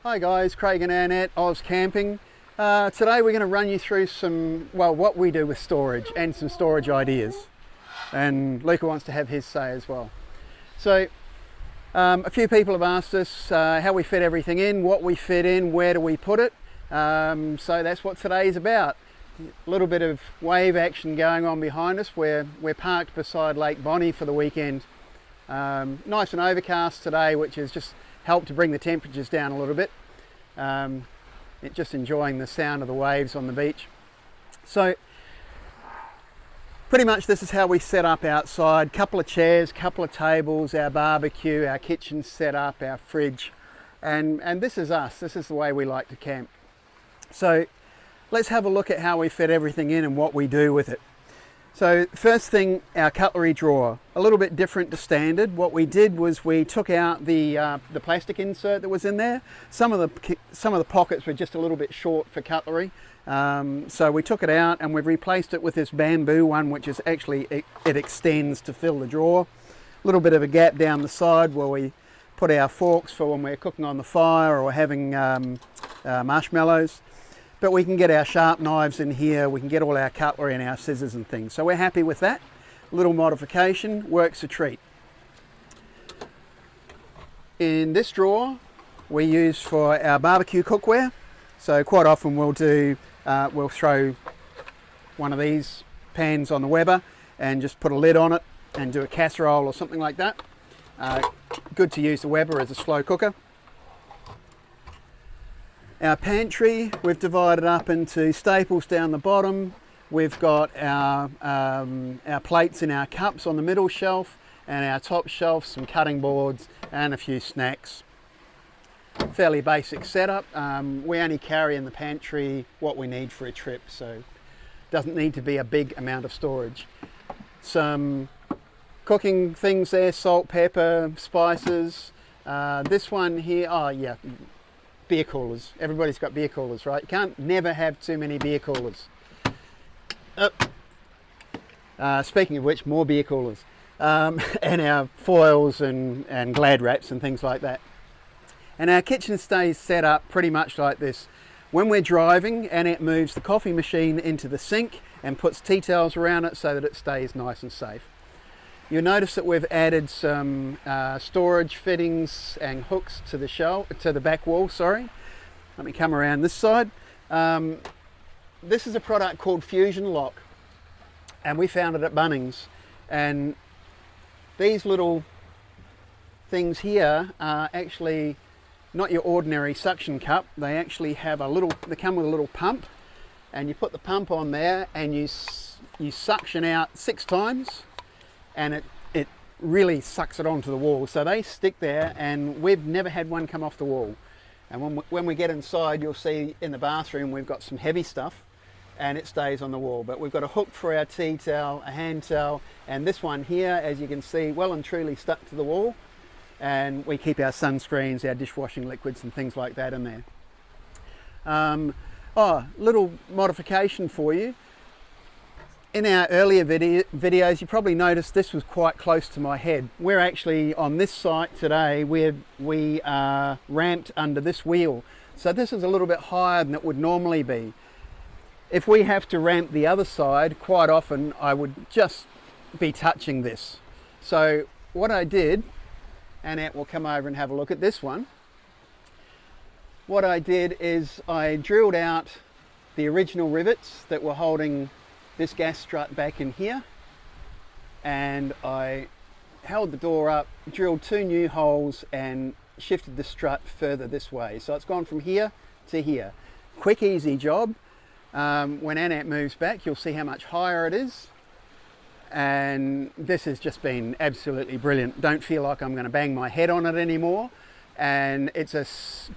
Hi guys, Craig and Anett, AusCamping. Today we're going to run you through what we do with storage and some storage ideas. And Luca wants to have his say as well. So a few people have asked us how we fit everything in, what we fit in, where do we put it. So that's what today's about. A little bit of wave action going on behind us. We're parked beside Lake Bonnie for the weekend. Nice and overcast today, which has just helped to bring the temperatures down a little bit. Just enjoying the sound of the waves on the beach. So pretty much this is how we set up outside. Couple of chairs, couple of tables, our barbecue, our kitchen set up, our fridge, and this is us. This is the way we like to camp. So let's have a look at how we fit everything in and what we do with it. So first thing, our cutlery drawer, a little bit different to standard. What we did was we took out the plastic insert that was in there. Some of the pockets were just a little bit short for cutlery, so we took it out and we've replaced it with this bamboo one, which is actually it extends to fill the drawer. A little bit of a gap down the side where we put our forks for when we're cooking on the fire or having marshmallows. But we can get our sharp knives in here, we can get all our cutlery and our scissors and things. So we're happy with that. A little modification, works a treat. In this drawer, we use for our barbecue cookware. So quite often we'll throw one of these pans on the Weber and just put a lid on it and do a casserole or something like that. Good to use the Weber as a slow cooker. Our pantry, we've divided up into staples down the bottom. We've got our plates and our cups on the middle shelf, and our top shelf, some cutting boards and a few snacks. Fairly basic setup. We only carry in the pantry what we need for a trip, so it doesn't need to be a big amount of storage. Some cooking things there, salt, pepper, spices. This one here, oh yeah, beer coolers. Everybody's got beer coolers, right? You can't never have too many beer coolers. Speaking of which, more beer coolers. And our foils and Glad wraps and things like that. And our kitchen stays set up pretty much like this. When we're driving, Anett moves the coffee machine into the sink and puts tea towels around it so that it stays nice and safe. You'll notice that we've added some storage fittings and hooks to the back wall, sorry. Let me come around this side. This is a product called Fusion Lock, and we found it at Bunnings. And these little things here are actually not your ordinary suction cup. They actually have they come with a little pump, and you put the pump on there and you suction out 6 times. And it really sucks it onto the wall. So they stick there, and we've never had one come off the wall. And when we get inside, you'll see in the bathroom we've got some heavy stuff and it stays on the wall. But we've got a hook for our tea towel, a hand towel, and this one here, as you can see, well and truly stuck to the wall. And we keep our sunscreens, our dishwashing liquids and things like that in there. Little modification for you. In our earlier videos, you probably noticed this was quite close to my head. We're actually on this site today where we are ramped under this wheel. So this is a little bit higher than it would normally be. If we have to ramp the other side, quite often I would just be touching this. So what I did, Anett will come over and have a look at this one. What I did is I drilled out the original rivets that were holding this gas strut back in here, and I held the door up, drilled 2 new holes and shifted the strut further this way. So it's gone from here to here. Quick, easy job. When Anett moves back, you'll see how much higher it is. And this has just been absolutely brilliant. Don't feel like I'm going to bang my head on it anymore. And it's a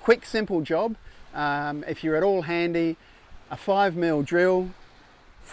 quick, simple job. If you're at all handy, a 5mm drill,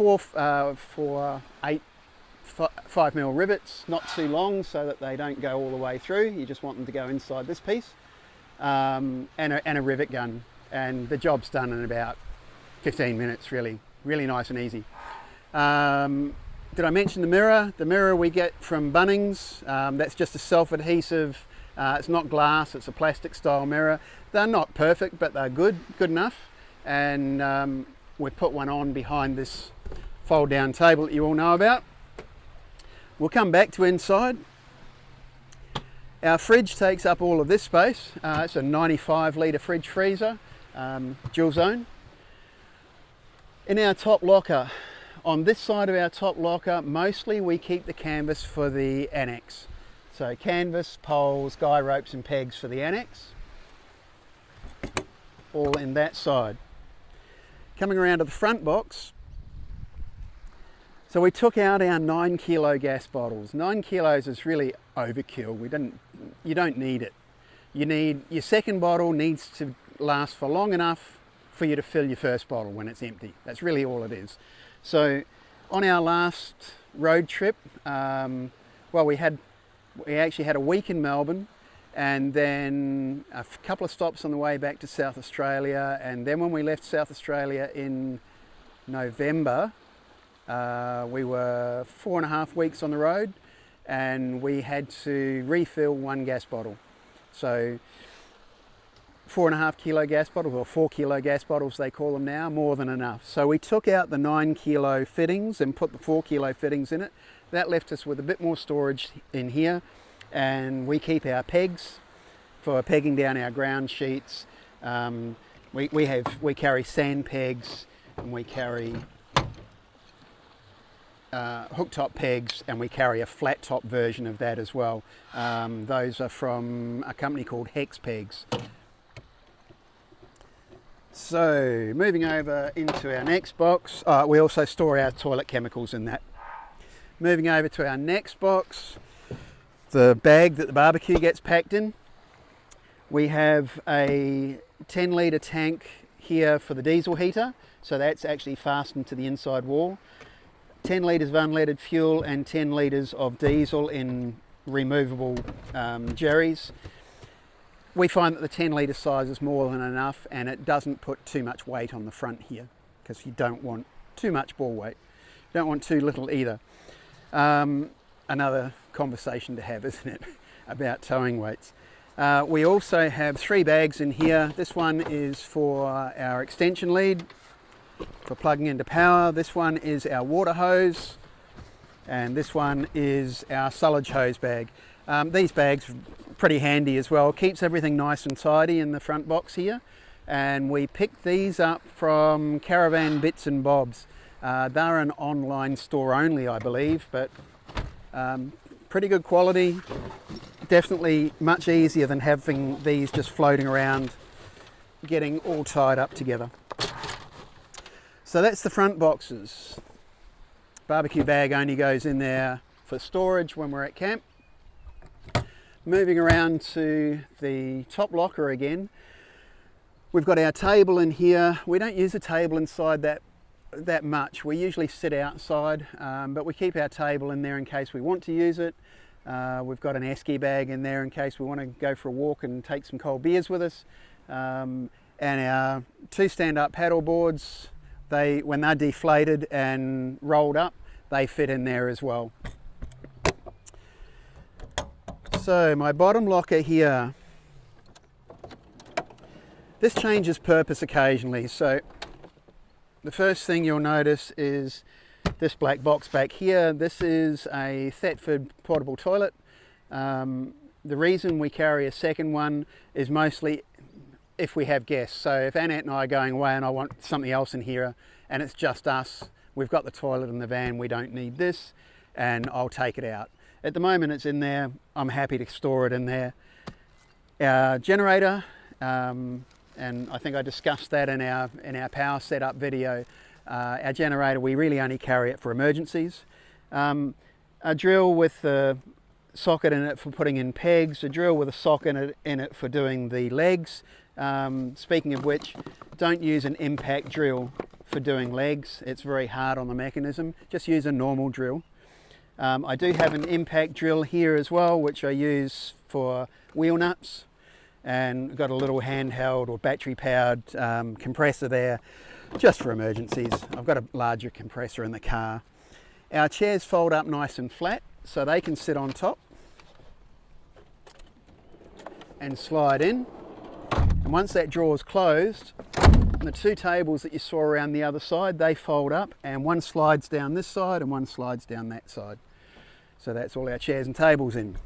8 5mm rivets, not too long so that they don't go all the way through. You just want them to go inside this piece, and a rivet gun, and the job's done in about 15 minutes. Really nice and easy. Did I mention the mirror? The mirror we get from Bunnings. That's just a self-adhesive It's not glass, it's a plastic style mirror. They're not perfect, but they're good enough. And we put one on behind this fold down table that you all know about. We'll come back to inside. Our fridge takes up all of this space. It's a 95 litre fridge freezer, dual zone. In our top locker, on this side of our top locker, mostly we keep the canvas for the annex. So canvas, poles, guy ropes and pegs for the annex, all in that side. Coming around to the front box, so we took out our 9 kilo gas bottles. 9 kilos is really overkill. You don't need it. Your second bottle needs to last for long enough for you to fill your first bottle when it's empty. That's really all it is. So on our last road trip, we actually had a week in Melbourne, and then a couple of stops on the way back to South Australia. And then when we left South Australia in November, we were 4.5 weeks on the road, and we had to refill 1 gas bottle. So 4.5 kilo gas bottles, or 4 kilo gas bottles they call them now, more than enough. So we took out the 9 kilo fittings and put the 4 kilo fittings in it. That left us with a bit more storage in here, and we keep our pegs for pegging down our ground sheets. We carry sand pegs, and we carry hook top pegs, and we carry a flat top version of that as well. Those are from a company called Hex Pegs. So moving over into our next box, we also store our toilet chemicals in that. Moving over to our next box, the bag that the barbecue gets packed in. We have a 10 litre tank here for the diesel heater, so that's actually fastened to the inside wall. 10 litres of unleaded fuel and 10 litres of diesel in removable jerrys. We find that the 10 litre size is more than enough, and it doesn't put too much weight on the front here, because you don't want too much ball weight. You don't want too little either. Another conversation to have, isn't it, about towing weights. We also have 3 bags in here. This one is for our extension lead for plugging into power. This one is our water hose, and this one is our silage hose bag. These bags are pretty handy as well. Keeps everything nice and tidy in the front box here, and we picked these up from Caravan Bits and Bobs. They're an online store only, I believe, but pretty good quality. Definitely much easier than having these just floating around getting all tied up together. So that's the front boxes. Barbecue bag only goes in there for storage when we're at camp. Moving around to the top locker again, we've got our table in here. We don't use a table inside that much. We usually sit outside, but we keep our table in there in case we want to use it. We've got an esky bag in there in case we want to go for a walk and take some cold beers with us. And our 2 stand-up paddle boards, when they're deflated and rolled up, they fit in there as well. So my bottom locker here, this changes purpose occasionally. So the first thing you'll notice is this black box back here. This is a Thetford portable toilet. The reason we carry a second one is mostly if we have guests. So if Anett and I are going away and I want something else in here and it's just us, we've got the toilet in the van, we don't need this, and I'll take it out. At the moment it's in there. I'm happy to store it in there. Our generator, and I think I discussed that in our power setup video. Our generator, we really only carry it for emergencies. A drill with the socket in it for putting in pegs, a drill with a socket in it for doing the legs. Speaking of which, don't use an impact drill for doing legs. It's very hard on the mechanism. Just use a normal drill. I do have an impact drill here as well, which I use for wheel nuts, and got a little handheld or battery powered compressor there just for emergencies. I've got a larger compressor in the car. Our chairs fold up nice and flat so they can sit on top. and slide in. And once that drawer is closed, the two tables that you saw around the other side, they fold up, and one slides down this side and one slides down that side. So that's all our chairs and tables in.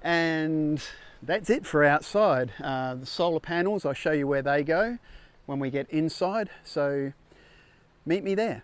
And that's it for outside. The solar panels, I'll show you where they go when we get inside, so meet me there.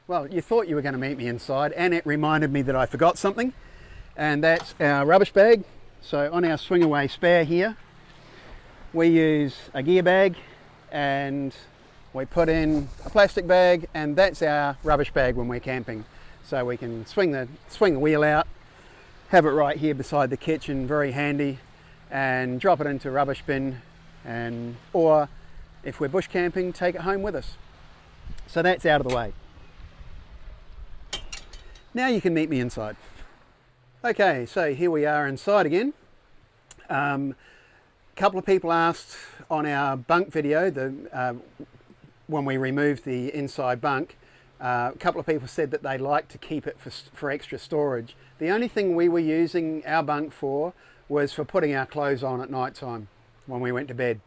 Well, you thought you were going to meet me inside. Anett reminded me that I forgot something, and that's our rubbish bag. So on our swing away spare here, we use a gear bag and we put in a plastic bag, and that's our rubbish bag when we're camping. So we can swing the wheel out, have it right here beside the kitchen, very handy, and drop it into a rubbish bin, or if we're bush camping, take it home with us. So that's out of the way. Now you can meet me inside. Okay, so here we are inside again. A couple of people asked on our bunk video, when we removed the inside bunk, a couple of people said that they like to keep it for extra storage. The only thing we were using our bunk for was for putting our clothes on at night time when we went to bed.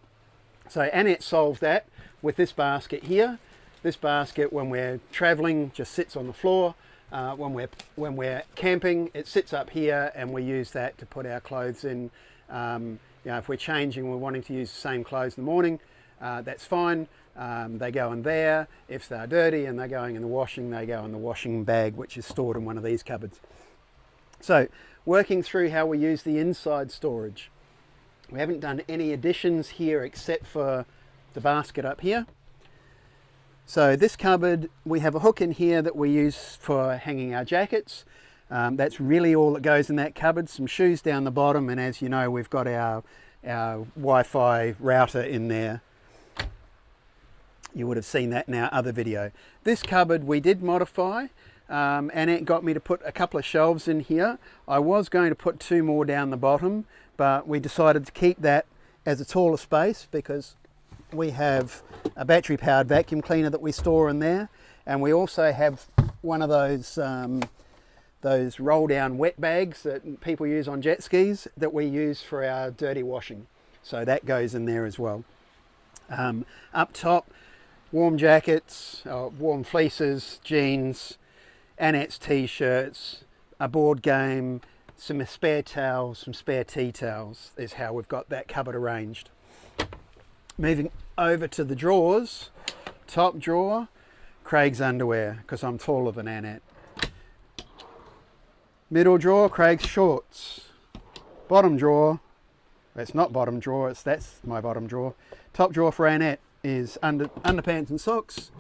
So Anett solved that with this basket here. This basket, when we're traveling, just sits on the floor. When we're camping, it sits up here, and we use that to put our clothes in. You know, if we're changing, we're wanting to use the same clothes in the morning, that's fine. They go in there. If they're dirty and they're going in the washing, they go in the washing bag, which is stored in one of these cupboards. So, working through how we use the inside storage. We haven't done any additions here except for the basket up here. So this cupboard, we have a hook in here that we use for hanging our jackets. That's really all that goes in that cupboard. Some shoes down the bottom, and as you know, we've got our Wi-Fi router in there. You would have seen that in our other video. This cupboard we did modify. Anett got me to put a couple of shelves in here. I was going to put 2 more down the bottom, but we decided to keep that as a taller space because we have a battery powered vacuum cleaner that we store in there, and we also have one of those roll down wet bags that people use on jet skis that we use for our dirty washing. So that goes in there as well. Up top, warm jackets, warm fleeces, jeans, Anett's t-shirts, a board game, some spare towels, some spare tea towels is how we've got that cupboard arranged. Moving over to the drawers, top drawer, Craig's underwear, because I'm taller than Anett. Middle drawer, Craig's shorts. Bottom drawer, that's not bottom drawer, that's my bottom drawer. Top drawer for Anett is underpants and socks.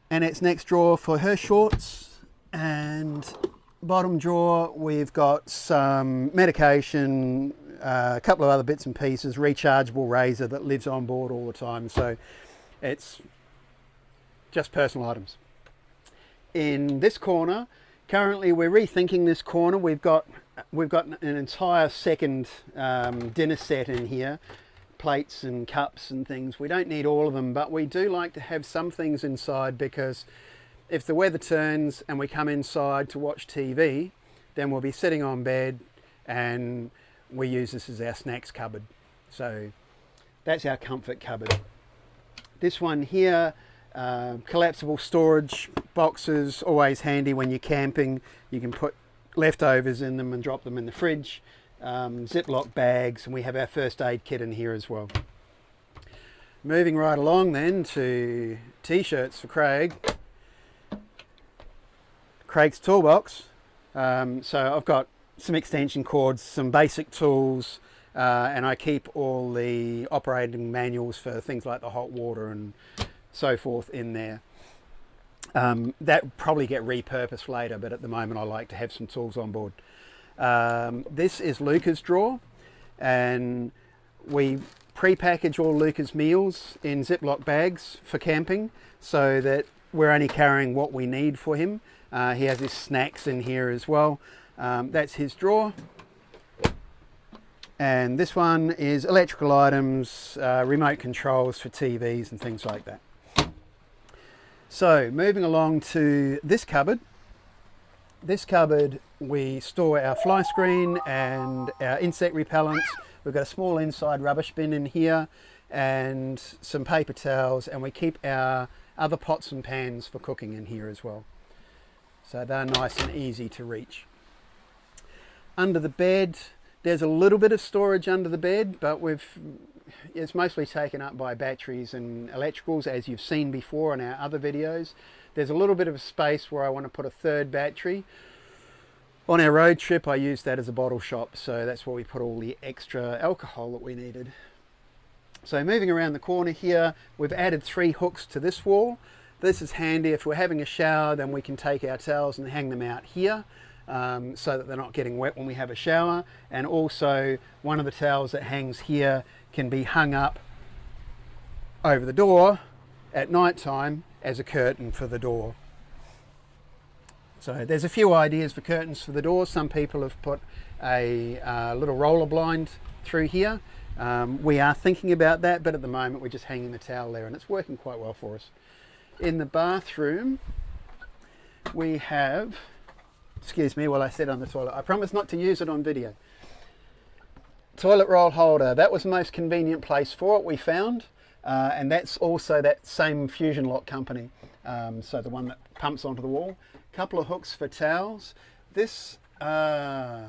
Anett's next drawer for her shorts, and bottom drawer we've got some medication, a couple of other bits and pieces, rechargeable razor that lives on board all the time, so it's just personal items. In this corner, currently we're rethinking this corner. We've got an entire second dinner set in here, plates and cups and things. We don't need all of them, but we do like to have some things inside, because if the weather turns and we come inside to watch TV, then we'll be sitting on bed and we use this as our snacks cupboard. So that's our comfort cupboard. This one here, collapsible storage boxes, always handy when you're camping. You can put leftovers in them and drop them in the fridge. Ziploc bags, and we have our first aid kit in here as well. Moving right along then to t-shirts for Craig. Craig's toolbox. So I've got some extension cords, some basic tools, and I keep all the operating manuals for things like the hot water and so forth in there. That will probably get repurposed later, but at the moment I like to have some tools on board. This is Luca's drawer, and we pre-package all Luca's meals in Ziploc bags for camping so that we're only carrying what we need for him. He has his snacks in here as well. That's his drawer. And this one is electrical items, remote controls for TVs and things like that. So moving along to this cupboard, this cupboard we store our fly screen and our insect repellents. We've got a small inside rubbish bin in here and some paper towels, and we keep our other pots and pans for cooking in here as well. So they're nice and easy to reach. Under the bed, there's a little bit of storage under the bed, but it's mostly taken up by batteries and electricals, as you've seen before in our other videos. There's a little bit of space where I want to put a third battery. On our road trip, I used that as a bottle shop, so that's where we put all the extra alcohol that we needed. So moving around the corner here, we've added 3 hooks to this wall. This is handy if we're having a shower, then we can take our towels and hang them out here, so that they're not getting wet when we have a shower. And also one of the towels that hangs here can be hung up over the door at night time as a curtain for the door. So there's a few ideas for curtains for the door. Some people have put a little roller blind through here. We are thinking about that, but at the moment we're just hanging the towel there and it's working quite well for us. In the bathroom we have, excuse me while I sit on the toilet, I promise not to use it on video. Toilet roll holder, that was the most convenient place for it, we found, and that's also that same Fusion Lock company, so the one that pumps onto the wall. Couple of hooks for towels. This I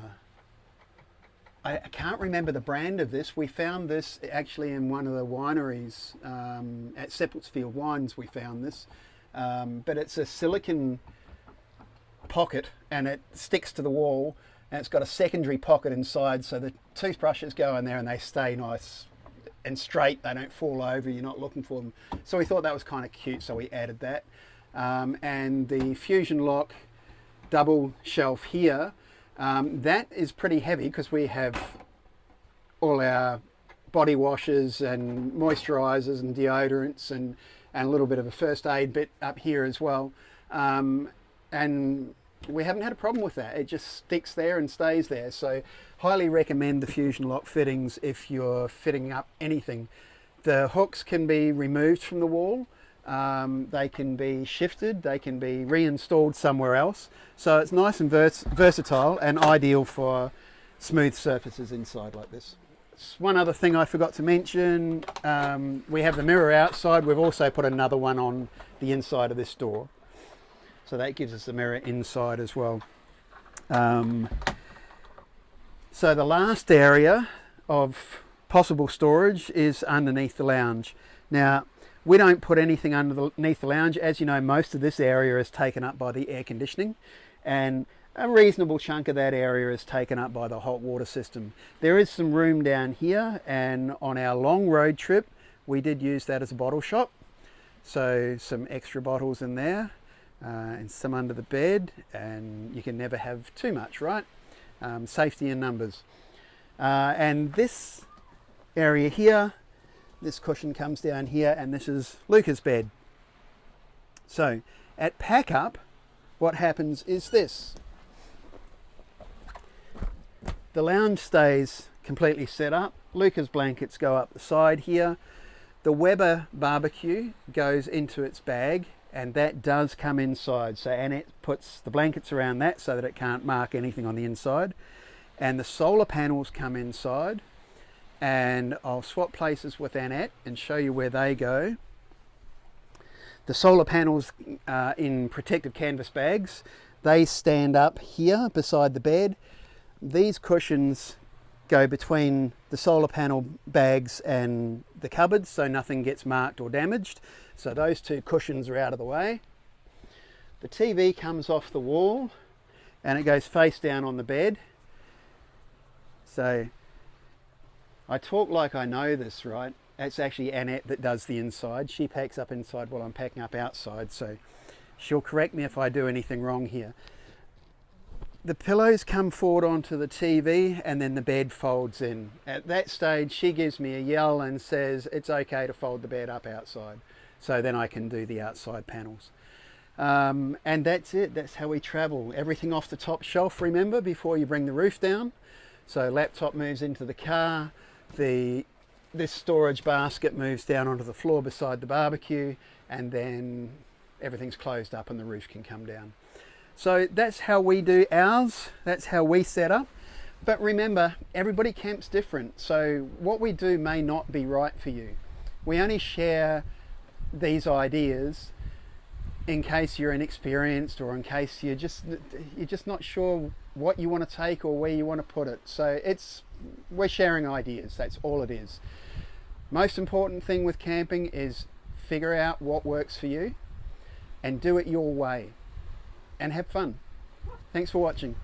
can't remember the brand of this. We found this actually in one of the wineries at Seppeltsfield Wines. We found this, but it's a silicon pocket and it sticks to the wall, and it's got a secondary pocket inside, so the toothbrushes go in there and they stay nice and straight. They don't fall over. You're not looking for them. So we thought that was kind of cute, so we added that. And the Fusion Lock double shelf here, that is pretty heavy because we have all our body washes and moisturizers and deodorants and a little bit of a first aid bit up here as well, and we haven't had a problem with that. It just sticks there and stays there. So highly recommend the Fusion Lock fittings if you're fitting up anything. The hooks can be removed from the wall. They can be shifted, they can be reinstalled somewhere else. So it's nice and versatile and ideal for smooth surfaces inside like this. One other thing I forgot to mention, we have the mirror outside. We've also put another one on the inside of this door. So that gives us the mirror inside as well. So the last area of possible storage is underneath the lounge. Now, we don't put anything underneath the lounge. As you know, most of this area is taken up by the air conditioning, and a reasonable chunk of that area is taken up by the hot water system. There is some room down here, and on our long road trip, we did use that as a bottle shop. So some extra bottles in there, and some under the bed, and you can never have too much, right? Safety in numbers. And this area here, this cushion comes down here, and this is Luca's bed. So at pack up, what happens is this. The lounge stays completely set up. Luca's blankets go up the side here. The Weber barbecue goes into its bag, and that does come inside. So Anett puts the blankets around that so that it can't mark anything on the inside. And the solar panels come inside. And I'll swap places with Anett and show you where they go. The solar panels in protective canvas bags, they stand up here beside the bed. These cushions go between the solar panel bags and the cupboards, so nothing gets marked or damaged. So those two cushions are out of the way. The TV comes off the wall and it goes face down on the bed. So I talk like I know this, right? It's actually Anett that does the inside. She packs up inside while I'm packing up outside, so she'll correct me if I do anything wrong here. The pillows come forward onto the TV and then the bed folds in. At that stage, she gives me a yell and says it's okay to fold the bed up outside. So then I can do the outside panels. And that's it. That's how we travel. Everything off the top shelf, remember, before you bring the roof down. So laptop moves into the car. This storage basket moves down onto the floor beside the barbecue, and then everything's closed up and the roof can come down. So that's how we do ours, that's how we set up. But remember, everybody camps different, so what we do may not be right for you. We only share these ideas in case you're inexperienced, or in case you're just not sure what you want to take or where you want to put it. So we're sharing ideas, that's all it is. Most important thing with camping is figure out what works for you and do it your way and have fun. Thanks for watching.